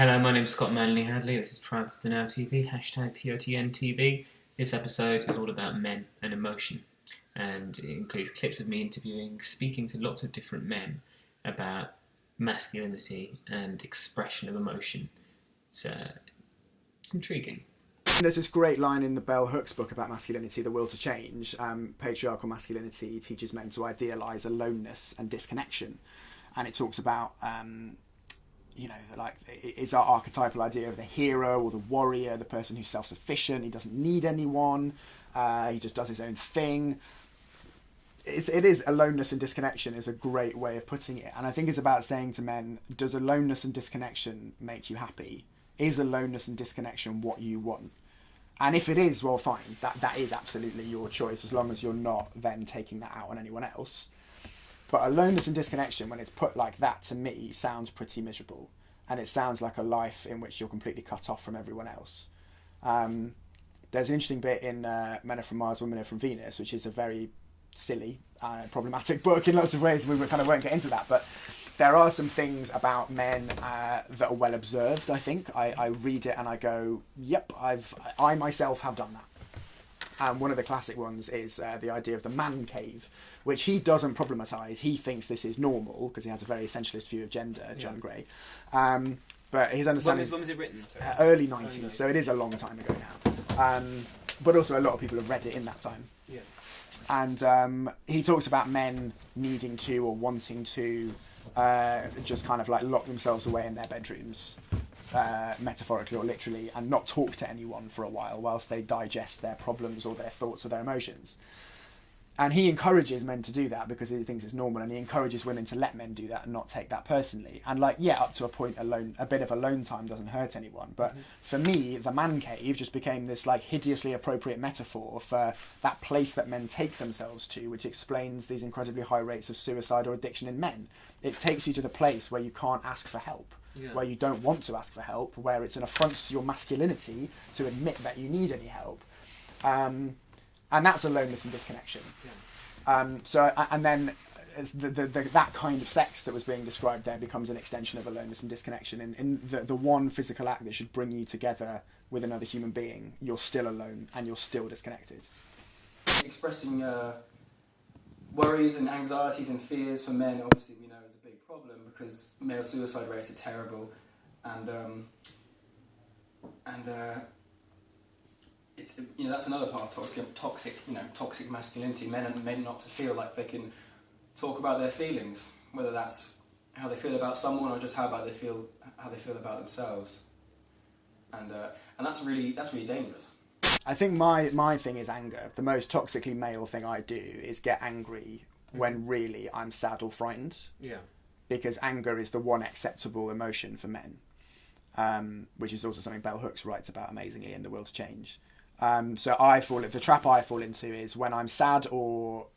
Hello, my name's Scott Manley Hadley. This is Tribe of the Now TV, hashtag TOTNTV. This episode is all about men and emotion, and it includes clips of me speaking to lots of different men about masculinity and expression of emotion. It's intriguing. There's this great line in the Bell Hooks book about masculinity, The Will to Change. Patriarchal masculinity teaches men to idealise aloneness and disconnection. And it talks about, it's our archetypal idea of the hero or the warrior, the person who's self-sufficient, he doesn't need anyone, he just does his own thing. It is aloneness and disconnection is a great way of putting it. And I think it's about saying to men, does aloneness and disconnection make you happy? Is aloneness and disconnection what you want? And if it is, well, fine. That is absolutely your choice, as long as you're not then taking that out on anyone else. But aloneness and disconnection, when it's put like that, to me, sounds pretty miserable. And it sounds like a life in which you're completely cut off from everyone else. There's an interesting bit in Men Are From Mars, Women Are From Venus, which is a very silly, problematic book in lots of ways. We kind of won't get into that. But there are some things about men that are well observed, I think. I read it and I go, yep, I myself have done that. And one of the classic ones is the idea of the man cave, which he doesn't problematise. He thinks this is normal because he has a very essentialist view of gender, John Gray. But his understanding... When was it written? Sorry. Early 90s, so it is a long time ago now. But also a lot of people have read it in that time. Yeah. And he talks about men needing to or wanting to just kind of like lock themselves away in their bedrooms, metaphorically or literally, and not talk to anyone for a while whilst they digest their problems or their thoughts or their emotions. And he encourages men to do that because he thinks it's normal, and he encourages women to let men do that and not take that personally. And up to a point, a bit of alone time doesn't hurt anyone. But for me, the man cave just became this like hideously appropriate metaphor for that place that men take themselves to, which explains these incredibly high rates of suicide or addiction in men. It takes you to the place where you can't ask for help, where you don't want to ask for help, where it's an affront to your masculinity to admit that you need any help. And that's aloneness and disconnection. And then that kind of sex that was being described there becomes an extension of aloneness and disconnection. In the one physical act that should bring you together with another human being, you're still alone and you're still disconnected. Expressing worries and anxieties and fears for men, obviously we know is a big problem because male suicide rates are terrible, and it's that's another part of toxic masculinity. Men are made not to feel like they can talk about their feelings, whether that's how they feel about someone or just how they feel about themselves, and that's really dangerous. I think my thing is anger. The most toxically male thing I do is get angry when really I'm sad or frightened. Yeah. Because anger is the one acceptable emotion for men, which is also something Bell Hooks writes about amazingly in The Will to Change. So the trap I fall into is when I'm sad or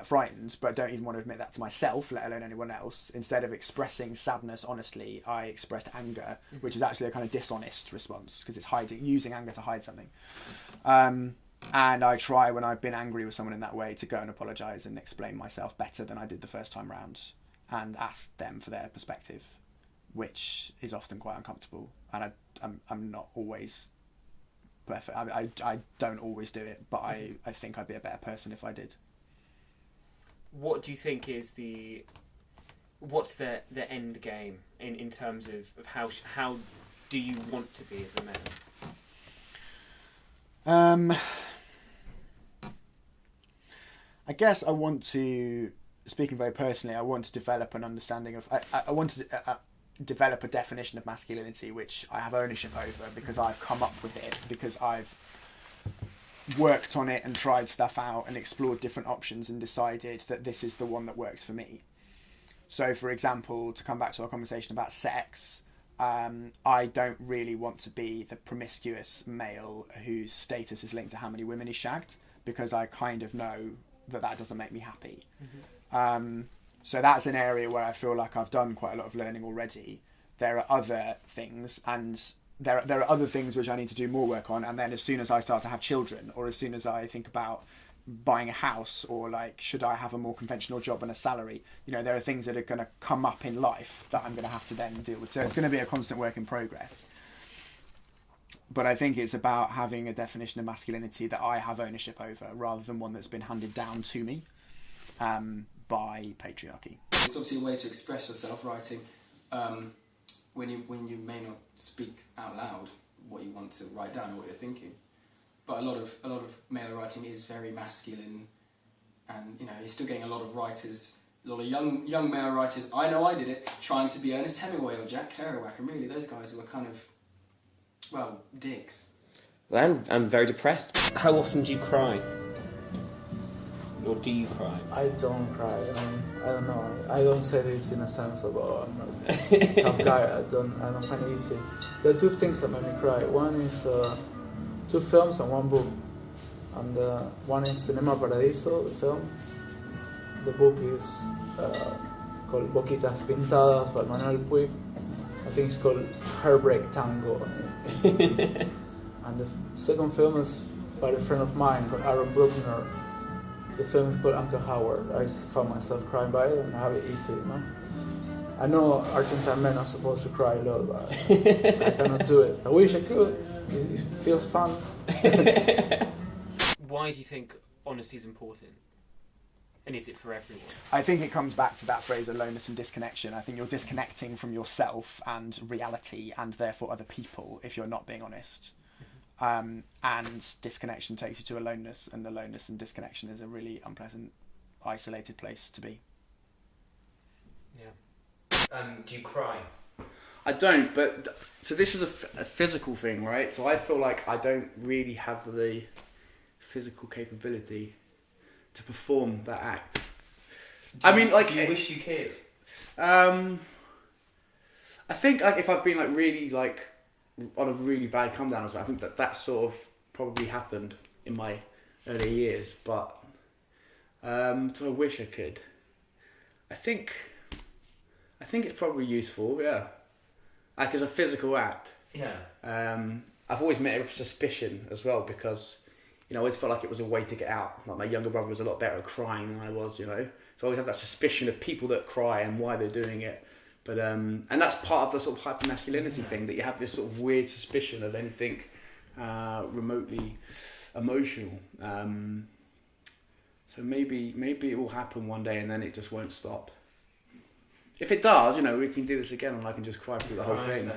frightened, but don't even want to admit that to myself, let alone anyone else. Instead of expressing sadness honestly, I expressed anger, which is actually a kind of dishonest response because it's using anger to hide something. And I try, when I've been angry with someone in that way, to go and apologise and explain myself better than I did the first time round, and ask them for their perspective, which is often quite uncomfortable. And I'm not always perfect. I don't always do it, but I think I'd be a better person if I did. What do you think is what's the end game in terms of how do you want to be as a man? I guess I want to, speaking very personally, I want to develop an understanding of, I want to develop a definition of masculinity which I have ownership over because I've come up with it, because I've worked on it and tried stuff out and explored different options and decided that this is the one that works for me. So for example, to come back to our conversation about sex, I don't really want to be the promiscuous male whose status is linked to how many women he's shagged, because I kind of know that doesn't make me happy. So that's an area where I feel like I've done quite a lot of learning already. There are other things, and there are other things which I need to do more work on. And then as soon as I start to have children, or as soon as I think about buying a house, or like, should I have a more conventional job and a salary? You know, there are things that are going to come up in life that I'm going to have to then deal with. So it's going to be a constant work in progress. But I think it's about having a definition of masculinity that I have ownership over, rather than one that's been handed down to me by patriarchy. It's obviously a way to express yourself, writing, when you may not speak out loud what you want to write down or what you're thinking. But a lot of male writing is very masculine, and you know, you're still getting a lot of writers, a lot of young male writers. I know I did it, trying to be Ernest Hemingway or Jack Kerouac, and really those guys were kind of, well, dicks. Well, I'm very depressed. How often do you cry? Or do you cry? I don't cry. I don't know. I don't say this in a sense of I'm a tough guy. I don't find it easy. There are two things that make me cry. One is 2 films and 1 book. And one is Cinema Paradiso, the film. The book is called Boquitas Pintadas by Manuel Puig. I think it's called Heartbreak Tango. And the second film is by a friend of mine called Aaron Bruckner. The film is called Uncle Howard. I found myself crying by it, and I have it easy, you know. I know Argentine men are supposed to cry a lot, but I cannot do it. I wish I could. It feels fun. Why do you think honesty is important? And is it for everyone? I think it comes back to that phrase, aloneness and disconnection. I think you're disconnecting from yourself and reality, and therefore other people, if you're not being honest. And disconnection takes you to aloneness, and aloneness and disconnection is a really unpleasant, isolated place to be. Yeah. Do you cry? I don't, but so this is a physical thing, right? So I feel like I don't really have the physical capability to perform that act. I mean, like, do you wish you could? I think like if I've been like really like on a really bad come down or something, I think that sort of probably happened in my early years, but do I wish I could? I think it's probably useful, yeah. Like as a physical act. Yeah. I've always met it with suspicion as well, because you know, I always felt like it was a way to get out. Like my younger brother was a lot better at crying than I was, you know. So I always have that suspicion of people that cry and why they're doing it. But and that's part of the sort of hyper-masculinity thing, that you have this sort of weird suspicion of anything remotely emotional. So maybe it will happen one day and then it just won't stop. If it does, you know, we can do this again and I can just cry through the whole thing.